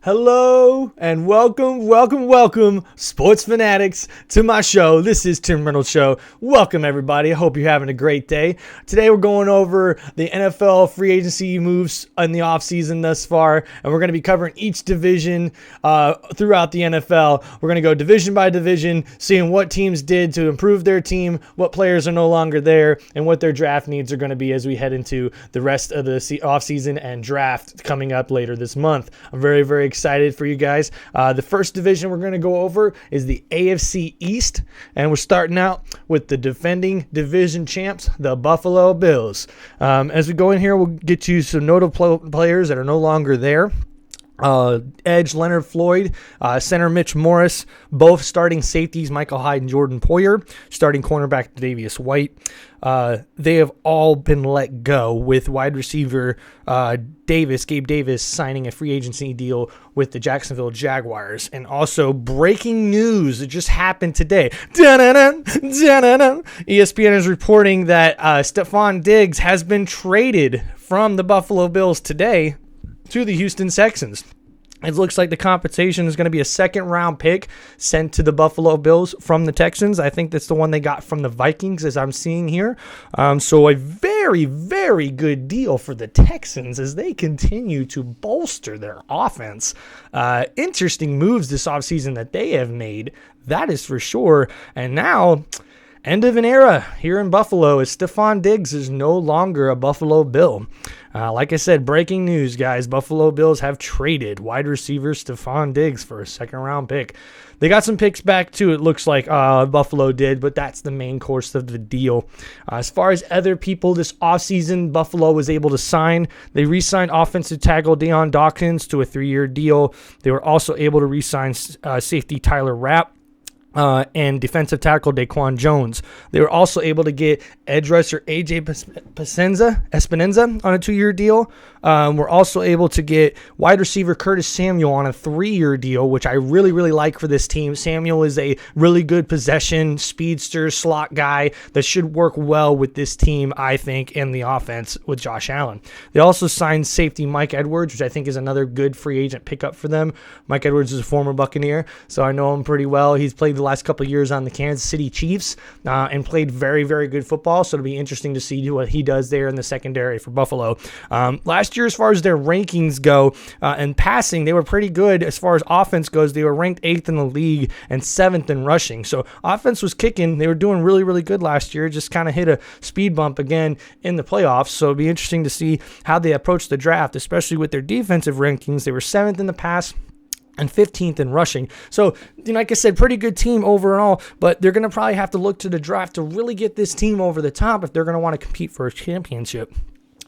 Hello and welcome, sports fanatics, to my show. This is Tim Reynolds' show. Welcome, everybody. I hope you're having a great day. Today, we're going over the NFL free agency moves in the offseason thus far, and we're going to be covering each division throughout the NFL. We're going to go division by division, seeing what teams did to improve their team, what players are no longer there, and what their draft needs are going to be as we head into the rest of the offseason and draft coming up later this month. I'm very, very excited for you guys. The first division we're going to go over is the AFC East, and we're starting out with the defending division champs, the Buffalo Bills. As we go in here, we'll get you some notable players that are no longer there. Edge Leonard Floyd, center Mitch Morris, both starting safeties Michael Hyde and Jordan Poyer, starting cornerback Davius White. They have all been let go, with wide receiver Gabe Davis signing a free agency deal with the Jacksonville Jaguars. And also breaking news, it just happened today. ESPN is reporting that Stephon Diggs has been traded from the Buffalo Bills today to the Houston Texans. It looks like the compensation is going to be a second-round pick sent to the Buffalo Bills from the Texans. I think that's the one they got from the Vikings, as I'm seeing here. So a very, very good deal for the Texans as they continue to bolster their offense. Interesting moves this offseason that they have made, that is for sure. And now, end of an era here in Buffalo, as Stephon Diggs is no longer a Buffalo Bill. Like I said, breaking news, guys. Buffalo Bills have traded wide receiver Stephon Diggs for a second-round pick. They got some picks back, too, it looks like Buffalo did, but that's the main course of the deal. As far as other people this offseason, Buffalo was able to sign. They re-signed offensive tackle Deion Dawkins to a 3-year deal. They were also able to re-sign safety Tyler Rapp and defensive tackle Daquan Jones. They were also able to get edge rusher AJ Espinenza on a 2-year deal. We're also able to get wide receiver Curtis Samuel on a 3-year deal, which I really, really like for this team. Samuel is a really good possession, speedster, slot guy that should work well with this team, I think, in the offense with Josh Allen. They also signed safety Mike Edwards, which I think is another good free agent pickup for them. Mike Edwards is a former Buccaneer, so I know him pretty well. He's played the last couple of years on the Kansas City Chiefs and played very, very good football, so it'll be interesting to see what he does there in the secondary for Buffalo. Last year, as far as their rankings go and passing, they were pretty good. As far as offense goes, they were ranked 8th in the league and 7th in rushing. So offense was kicking. They were doing really, really good last year. Just kind of hit a speed bump again in the playoffs. So it'll be interesting to see how they approach the draft, especially with their defensive rankings. They were 7th in the pass and 15th in rushing. So, like I said, pretty good team overall, but they're going to probably have to look to the draft to really get this team over the top if they're going to want to compete for a championship.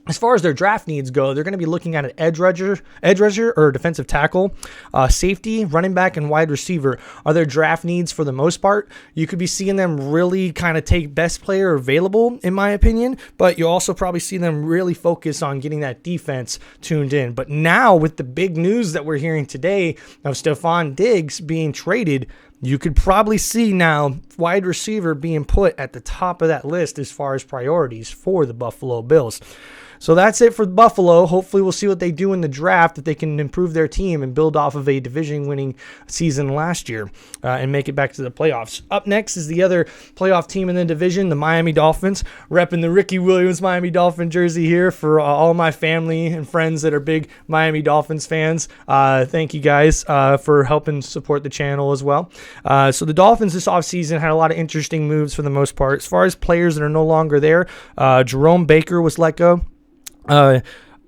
As far as their draft needs go, they're going to be looking at an edge rusher or defensive tackle, safety, running back, and wide receiver are their draft needs for the most part. You could be seeing them really kind of take best player available, in my opinion, but you'll also probably see them really focus on getting that defense tuned in. But now, with the big news that we're hearing today of Stephon Diggs being traded, you could probably see now wide receiver being put at the top of that list as far as priorities for the Buffalo Bills. So that's it for Buffalo. Hopefully we'll see what they do in the draft, if they can improve their team and build off of a division-winning season last year and make it back to the playoffs. Up next is the other playoff team in the division, the Miami Dolphins, repping the Ricky Williams Miami Dolphin jersey here for all my family and friends that are big Miami Dolphins fans. Thank you guys for helping support the channel as well. So the Dolphins this offseason had a lot of interesting moves for the most part. As far as players that are no longer there, Jerome Baker was let go.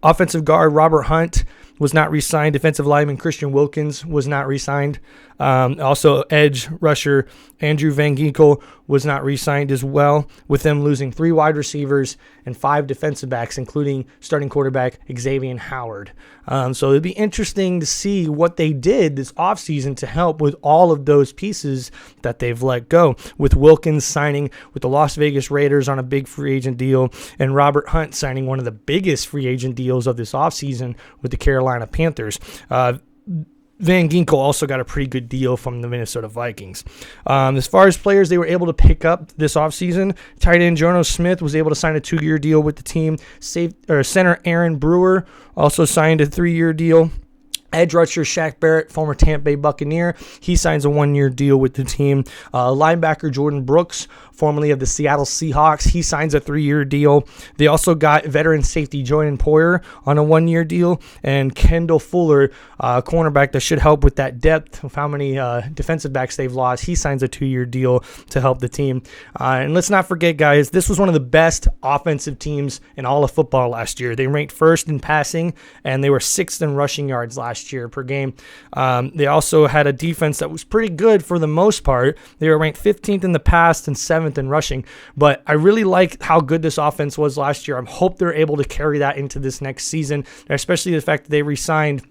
Offensive guard Robert Hunt was not re-signed. Defensive lineman Christian Wilkins was not re-signed. Also, edge rusher Andrew Van Ginkel was not re-signed as well, with them losing 3 wide receivers and 5 defensive backs, including starting quarterback Xavier Howard. So it'd be interesting to see what they did this offseason to help with all of those pieces that they've let go, with Wilkins signing with the Las Vegas Raiders on a big free agent deal, and Robert Hunt signing one of the biggest free agent deals of this offseason with the Carolina Panthers. Van Ginkel also got a pretty good deal from the Minnesota Vikings. As far as players they were able to pick up this offseason, tight end Jono Smith was able to sign a 2-year deal with the team. Center Aaron Brewer also signed a 3-year deal. Edge rusher Shaq Barrett, former Tampa Bay Buccaneer, he signs a 1-year deal with the team. Linebacker Jordan Brooks, formerly of the Seattle Seahawks, he signs a 3-year deal. They also got veteran safety Jordan Poyer on a 1-year deal, and Kendall Fuller, cornerback that should help with that depth of how many defensive backs they've lost. He signs a 2-year deal to help the team. And let's not forget, guys, this was one of the best offensive teams in all of football last year. They ranked first in passing, and they were 6th in rushing yards last year per game. They also had a defense that was pretty good for the most part. They were ranked 15th in the pass and 7th in rushing, but I really like how good this offense was last year. I hope they're able to carry that into this next season, especially the fact that they re-signed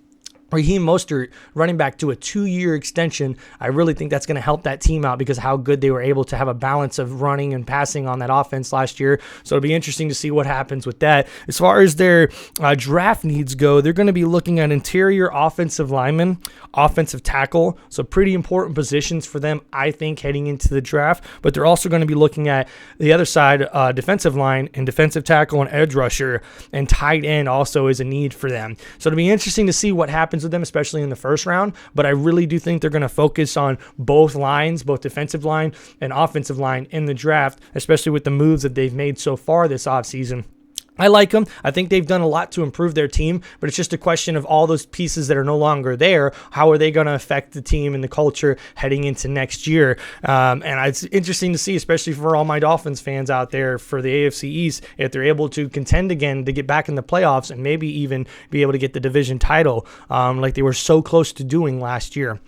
Raheem Mostert, running back, to a 2-year extension. I really think that's going to help that team out because of how good they were able to have a balance of running and passing on that offense last year. So it'll be interesting to see what happens with that. As far as their draft needs go, they're going to be looking at interior offensive lineman, offensive tackle. So pretty important positions for them, I think, heading into the draft. But they're also going to be looking at the other side, defensive line and defensive tackle and edge rusher, and tight end also is a need for them. So it'll be interesting to see what happens with them, especially in the first round, but I really do think they're going to focus on both lines, both defensive line and offensive line in the draft, especially with the moves that they've made so far this offseason. I like them. I think they've done a lot to improve their team, but it's just a question of all those pieces that are no longer there. How are they going to affect the team and the culture heading into next year? And it's interesting to see, especially for all my Dolphins fans out there for the AFC East, if they're able to contend again to get back in the playoffs and maybe even be able to get the division title like they were so close to doing last year.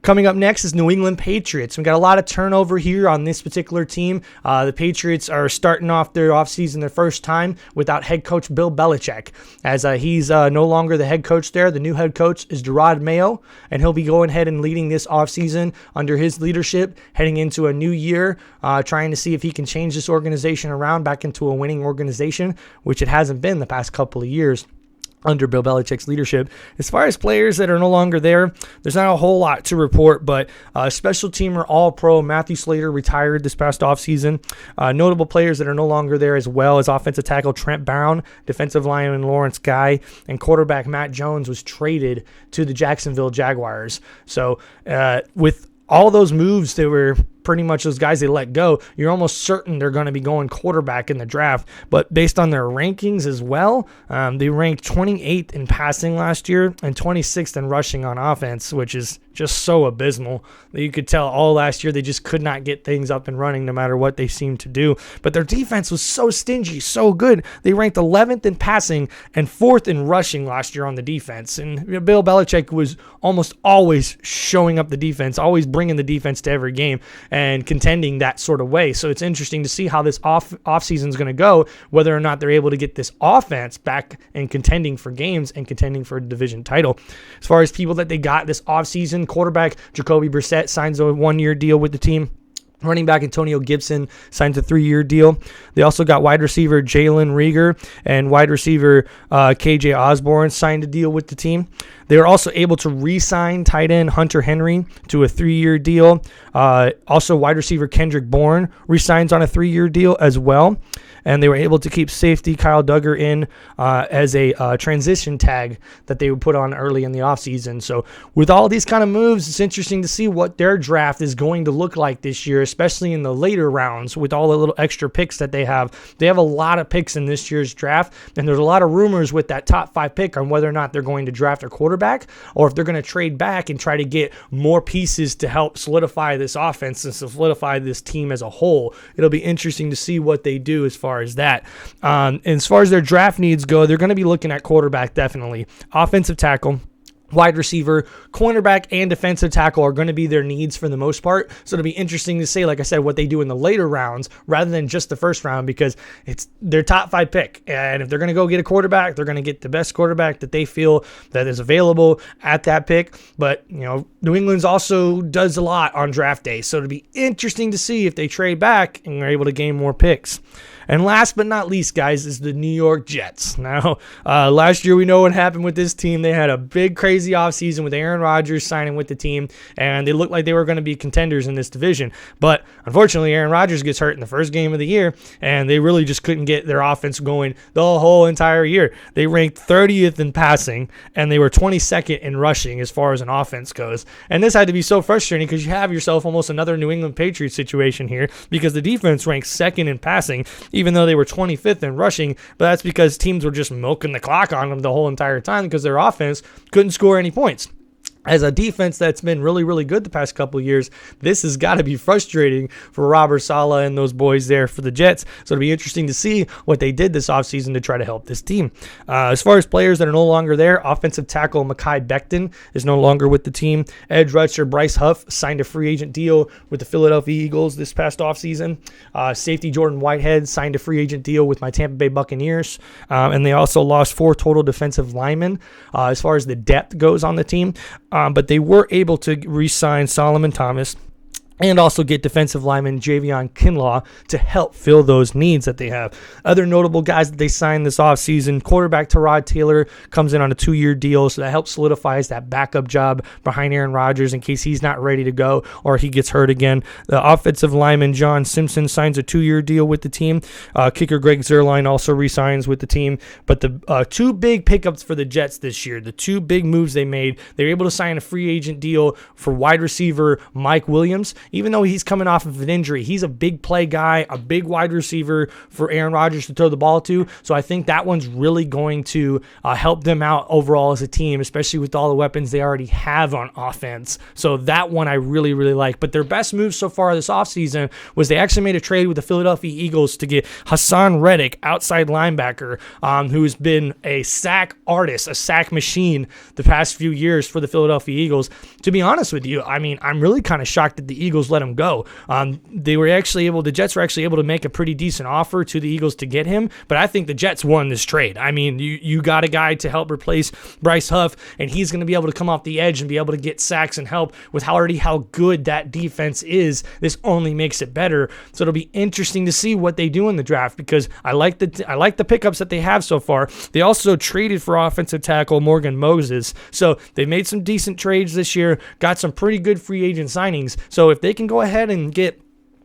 Coming up next is New England Patriots. We got a lot of turnover here on this particular team. The Patriots are starting off their offseason their first time without head coach Bill Belichick, as he's no longer the head coach there. The new head coach is Gerard Mayo, and he'll be going ahead and leading this offseason under his leadership, heading into a new year, trying to see if he can change this organization around back into a winning organization, which it hasn't been the past couple of years under Bill Belichick's leadership. As far as players that are no longer there, there's not a whole lot to report, but special teamer All-Pro Matthew Slater retired this past offseason. Notable players that are no longer there as well as offensive tackle Trent Brown, defensive lineman Lawrence Guy, and quarterback Matt Jones was traded to the Jacksonville Jaguars. So with all those moves, they were pretty much those guys they let go, you're almost certain they're going to be going quarterback in the draft. But based on their rankings as well, they ranked 28th in passing last year and 26th in rushing on offense, which is just so abysmal that you could tell all last year they just could not get things up and running no matter what they seemed to do. But their defense was so stingy, so good. They ranked 11th in passing and 4th in rushing last year on the defense. And Bill Belichick was almost always showing up the defense, always bringing the defense to every game and contending that sort of way. So it's interesting to see how this offseason is going to go, whether or not they're able to get this offense back and contending for games and contending for a division title. As far as people that they got this offseason, quarterback Jacoby Brissett signs a 1-year deal with the team. Running back Antonio Gibson signs a 3-year deal. They also got wide receiver Jalen Reagor and wide receiver KJ Osborne signed a deal with the team. They were also able to re-sign tight end Hunter Henry to a 3-year deal. Also, wide receiver Kendrick Bourne re-signs on a 3-year deal as well. And they were able to keep safety Kyle Duggar in as a transition tag that they would put on early in the offseason. So with all these kind of moves, it's interesting to see what their draft is going to look like this year, especially in the later rounds with all the little extra picks that they have. They have a lot of picks in this year's draft, and there's a lot of rumors with that top 5 pick on whether or not they're going to draft a quarterback or if they're going to trade back and try to get more pieces to help solidify this offense and solidify this team as a whole. It'll be interesting to see what they do as far as that. And as far as their draft needs go, they're going to be looking at quarterback definitely. Offensive tackle, wide receiver, cornerback, and defensive tackle are going to be their needs for the most part. So it'll be interesting to see, like I said, what they do in the later rounds rather than just the first round, because it's their top 5 pick. And if they're going to go get a quarterback, they're going to get the best quarterback that they feel that is available at that pick. But, you know, New England's also does a lot on draft day. So it'll be interesting to see if they trade back and are able to gain more picks. And last but not least, guys, is the New York Jets. Now, last year we know what happened with this team. They had a big, crazy offseason with Aaron Rodgers signing with the team, and they looked like they were going to be contenders in this division. But unfortunately, Aaron Rodgers gets hurt in the first game of the year, and they really just couldn't get their offense going the whole entire year. They ranked 30th in passing, and they were 22nd in rushing as far as an offense goes. And this had to be so frustrating because you have yourself almost another New England Patriots situation here, because the defense ranked second in passing, even though they were 25th in rushing. But that's because teams were just milking the clock on them the whole entire time because their offense couldn't score any points. As a defense that's been really, really good the past couple of years, this has got to be frustrating for Robert Saleh and those boys there for the Jets. So it'll be interesting to see what they did this offseason to try to help this team. As far as players that are no longer there, offensive tackle Mekhi Becton is no longer with the team. Edge rusher Bryce Huff signed a free agent deal with the Philadelphia Eagles this past offseason. Safety Jordan Whitehead signed a free agent deal with my Tampa Bay Buccaneers. And they also lost 4 total defensive linemen as far as the depth goes on the team. But they were able to re-sign Solomon Thomas and also get defensive lineman Javion Kinlaw to help fill those needs that they have. Other notable guys that they signed this offseason, quarterback Tyrod Taylor comes in on a 2-year deal, so that helps solidifies that backup job behind Aaron Rodgers in case he's not ready to go or he gets hurt again. The offensive lineman John Simpson signs a 2-year deal with the team. Kicker Greg Zuerlein also re-signs with the team. But the 2 big pickups for the Jets this year, the 2 big moves they made, they were able to sign a free agent deal for wide receiver Mike Williams. Even though he's coming off of an injury, he's a big play guy, a big wide receiver for Aaron Rodgers to throw the ball to. So I think that one's really going to help them out overall as a team, especially with all the weapons they already have on offense. So that one I really, really like. But their best move so far this offseason was they actually made a trade with the Philadelphia Eagles to get Hassan Reddick, outside linebacker, who's been a sack artist, a sack machine the past few years for the Philadelphia Eagles. To be honest with you, I mean, I'm really kind of shocked that the Eagles let him go. The Jets were actually able to make a pretty decent offer to the Eagles to get him, but I think the Jets won this trade. I mean, you got a guy to help replace Bryce Huff, and he's going to be able to come off the edge and be able to get sacks and help with how good that defense is. This only makes it better. So it'll be interesting to see what they do in the draft, because I like the pickups that they have so far. They also traded for offensive tackle Morgan Moses, so they made some decent trades this year, got some pretty good free agent signings. So if they can go ahead and get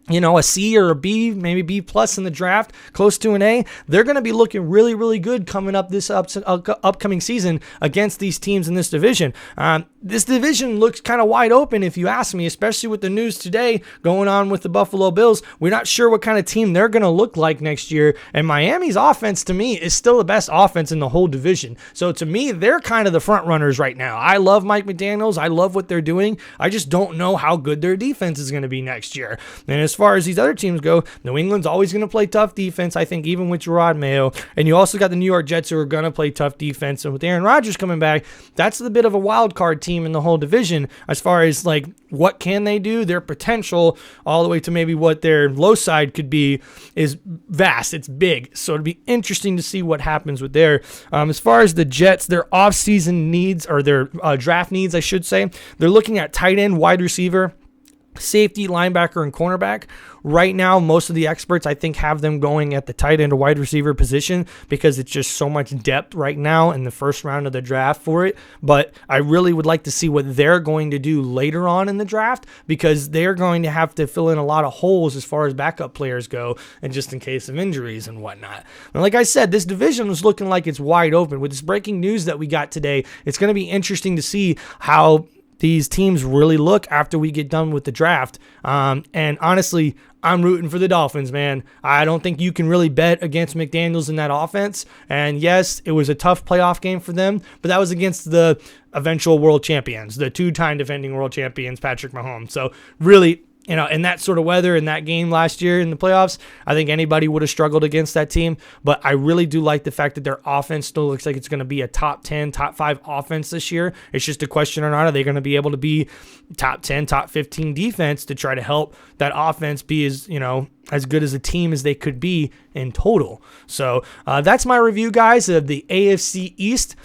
a C or a B, maybe B plus in the draft, close to an A, they're going to be looking really, really good coming up this upcoming season against these teams in this division. This division looks kind of wide open, if you ask me, especially with the news today going on with the Buffalo Bills. We're not sure what kind of team they're going to look like next year, and Miami's offense, to me, is still the best offense in the whole division. So to me, they're kind of the front runners right now. I love Mike McDaniels. I love what they're doing. I just don't know how good their defense is going to be next year. And as far as these other teams go, New England's always going to play tough defense, I think, even with Gerard Mayo. And you also got the New York Jets, who are going to play tough defense. And with Aaron Rodgers coming back, that's a bit of a wild card team in the whole division as far as what can they do. Their potential all the way to maybe what their low side could be is vast. It's big. So it'd be interesting to see what happens with there. As far as the Jets, their offseason needs, or their draft needs, I should say, they're looking at tight end, wide receiver, safety, linebacker, and cornerback. Right now, most of the experts, I think, have them going at the tight end or wide receiver position because it's just so much depth right now in the first round of the draft for it. But I really would like to see what they're going to do later on in the draft, because they're going to have to fill in a lot of holes as far as backup players go, and just in case of injuries and whatnot. And like I said, this division was looking like it's wide open. With this breaking news that we got today, it's going to be interesting to see how these teams really look after we get done with the draft. And honestly, I'm rooting for the Dolphins, man. I don't think you can really bet against McDaniels in that offense. And yes, it was a tough playoff game for them, but that was against the eventual world champions, the 2-time defending world champions, Patrick Mahomes. So really, in that sort of weather, in that game last year in the playoffs, I think anybody would have struggled against that team. But I really do like the fact that their offense still looks like it's going to be a top 10, top 5 offense this year. It's just a question or not, are they going to be able to be top 10, top 15 defense to try to help that offense be as good as a team as they could be in total. So that's my review, guys, of the AFC East.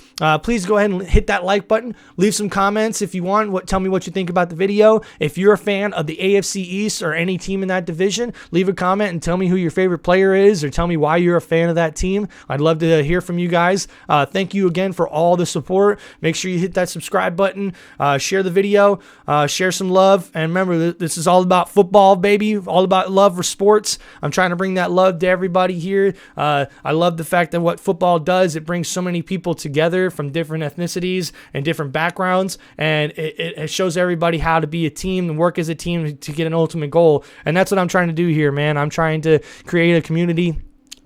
Please go ahead and hit that like button. Leave some comments if you want. Tell me what you think about the video. If you're a fan of the AFC East or any team in that division, leave a comment and tell me who your favorite player is, or tell me why you're a fan of that team. I'd love to hear from you guys. Thank you again for all the support. Make sure you hit that subscribe button. Share the video. Share some love. And remember, this is all about football, baby. All about love for sports. I'm trying to bring that love to everybody here. I love the fact that what football does, it brings so many people together from different ethnicities and different backgrounds, and it shows everybody how to be a team and work as a team to get an ultimate goal. And that's what I'm trying to do here, man. I'm trying to create a community,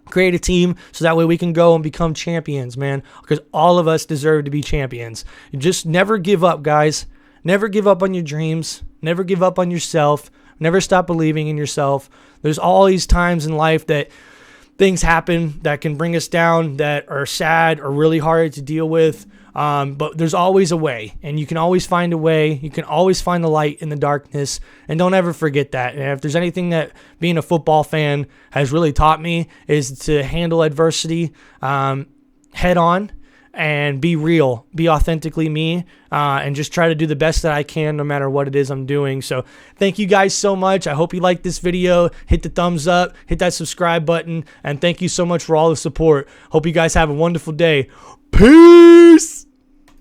create a team, so that way we can go and become champions, man, because all of us deserve to be champions. You just never give up, guys. Never give up on your dreams. Never give up on yourself. Never stop believing in yourself. There's all these times in life that things happen that can bring us down, that are sad or really hard to deal with. But there's always a way, and you can always find a way. You can always find the light in the darkness, and don't ever forget that. And if there's anything that being a football fan has really taught me, is to handle adversity head on, and be real, be authentically me, and just try to do the best that I can no matter what it is I'm doing. So thank you guys so much. I hope you liked this video. Hit the thumbs up, hit that subscribe button, and thank you so much for all the support. Hope you guys have a wonderful day. Peace!